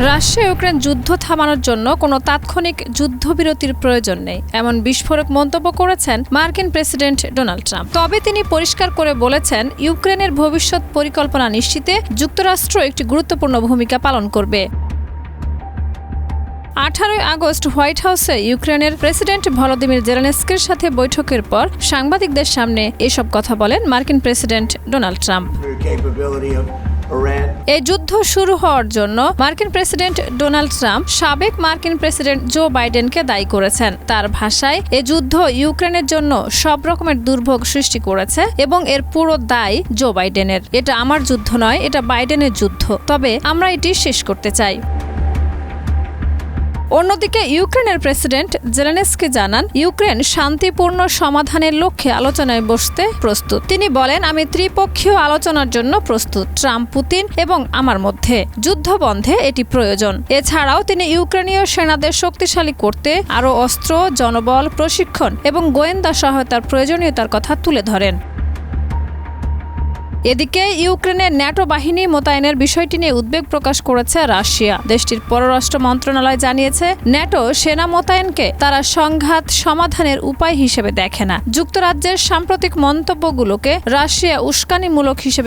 Russia Ukraine যুদ্ধ থামানোর জন্য কোনো তাৎক্ষণিক যুদ্ধবিরতির প্রয়োজন নেই, এমন বিস্ফোরক মন্তব্য করেছেন মার্কিন প্রেসিডেন্ট ডোনাল্ড ট্রাম্প। তবে তিনি পরিষ্কার করে বলেছেন, ইউক্রেনের ভবিষ্যৎ পরিকল্পনা নিশ্চিতে যুক্তরাষ্ট্র একটি গুরুত্বপূর্ণ ভূমিকা পালন করবে। 18 আগস্ট হোয়াইট হাউসে ইউক্রেনের প্রেসিডেন্ট ভলোদিমির জেলেনস্কির সাথে বৈঠকের পর সাংবাদিকদের সামনে এসব কথা বলেন মার্কিন প্রেসিডেন্ট ডোনাল্ড ট্রাম্প। এই যুদ্ধ শুরু হওয়ার জন্য মার্কিন প্রেসিডেন্ট ডোনাল্ড ট্রাম্প সাবেক মার্কিন প্রেসিডেন্ট জো বাইডেনকে দায়ী করেছেন। তার ভাষায়, এই যুদ্ধ ইউক্রেনের জন্য সব রকমের দুর্ভোগ সৃষ্টি করেছে এবং এর পুরো দায় জো বাইডেনের। এটা আমার যুদ্ধ নয়, এটা বাইডেনের যুদ্ধ, তবে আমরা এটি শেষ করতে চাই। অন্যদিকে ইউক্রেনের প্রেসিডেন্ট জেলেনস্কি জানান, ইউক্রেন শান্তিপূর্ণ সমাধানের লক্ষ্যে আলোচনায় বসতে প্রস্তুত। তিনি বলেন, আমি ত্রিপক্ষীয় আলোচনার জন্য প্রস্তুত। ট্রাম্প, পুতিন এবং আমার মধ্যে যুদ্ধ বন্ধে এটি প্রয়োজন। এছাড়াও তিনি ইউক্রেনীয় সেনাদের শক্তিশালী করতে আরও অস্ত্র, জনবল, প্রশিক্ষণ এবং গোয়েন্দা সহায়তার প্রয়োজনীয়তার কথা তুলে ধরেন। এদিকে ইউক্রেনের ন্যাটো বাহিনী মোতায়েনের বিষয়টি নিয়ে উদ্বেগ প্রকাশ করেছে রাশিয়া। দেশটির পররাষ্ট্র মন্ত্রণালয় জানিয়েছে, ন্যাটো সেনা মোতায়েনকে তারা সংঘাত সমাধানের উপায় হিসেবে দেখে না। যুক্তরাজ্যের সাম্প্রতিক মন্তব্যগুলোকে রাশিয়া উস্কানিমূলক হিসেবে